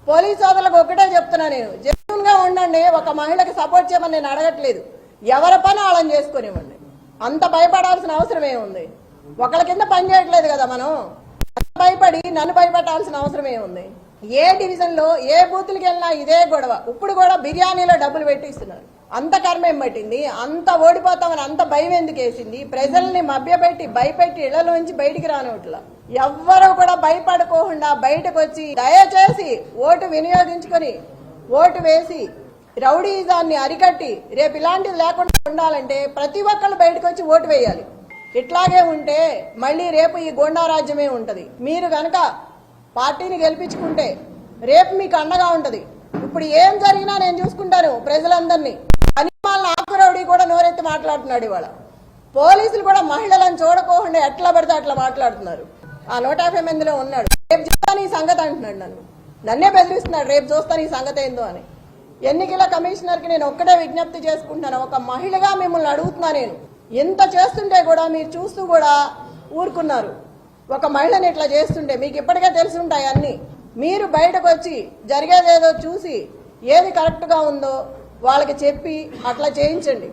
Police సోదరులకు ఒకటే చెప్తున్నా, నేను జెన్యూన్ గా ఉండండి. ఒక మహిళకి సపోర్ట్ చేయమని నేను అడగట్లేదు, ఎవరి పని వాళ్ళని చేసుకునివ్వండి. అంత భయపడాల్సిన అవసరం ఏముంది? ఒకళ్ళ కింద పని చేయట్లేదు కదా మనం, భయపడి నన్ను భయపెట్టాల్సిన అవసరం ఏముంది? ఏ డివిజన్ లో ఏ బూతులకి వెళ్ళినా ఇదే గొడవ. ఇప్పుడు కూడా బిర్యానీలో డబ్బులు పెట్టిస్తున్నారు. అంత కర్మేం పట్టింది? అంత ఓడిపోతామని అంత భయం ఎందుకు వేసింది? ప్రజల్ని మభ్యపెట్టి భయపెట్టి ఇళ్లలోంచి బయటికి రానిట్లా ఎవ్వరూ కూడా భయపడుకోకుండా బయటకు వచ్చి దయచేసి ఓటు వినియోగించుకొని ఓటు వేసి రౌడీజాన్ని అరికట్టి రేపు ఇలాంటిది లేకుండా ఉండాలంటే ప్రతి ఒక్కళ్ళు బయటకు వచ్చి ఓటు వేయాలి. ఇట్లాగే ఉంటే మళ్ళీ రేపు ఈ గోండా రాజ్యమే ఉంటది. మీరు కనుక పార్టీని గెలిపించుకుంటే రేపు మీకు అండగా ఉంటది. ఇప్పుడు ఏం జరిగినా నేను చూసుకుంటాను ప్రజలందరినీ. అనిమాలను ఆకురౌడీ కూడా నోరెత్తి మాట్లాడుతున్నాడు. ఇవాళ పోలీసులు కూడా మహిళలను చూడకోకుండా ఎట్లా పడితే అట్లా మాట్లాడుతున్నారు. ఆ 150 మందిలో ఉన్నాడు. రేపు చూస్తాను ఈ సంగతి అంటున్నాడు. నన్నే బెదిరిస్తున్నాడు, రేపు చూస్తాను ఈ సంగతి ఏందో అని. ఎన్నికల కమిషనర్కి నేను ఒక్కటే విజ్ఞప్తి చేసుకుంటున్నాను, ఒక మహిళగా మిమ్మల్ని అడుగుతున్నా. నేను ఎంత చేస్తుంటే కూడా మీరు చూస్తూ కూడా ఊరుకున్నారు. ఒక మహిళని ఇట్లా చేస్తుంటే మీకు ఇప్పటికే తెలిసి ఉంటాయి అన్ని. మీరు బయటకు వచ్చి జరిగేదేదో చూసి ఏది కరెక్ట్గా ఉందో వాళ్ళకి చెప్పి అట్లా చేయించండి.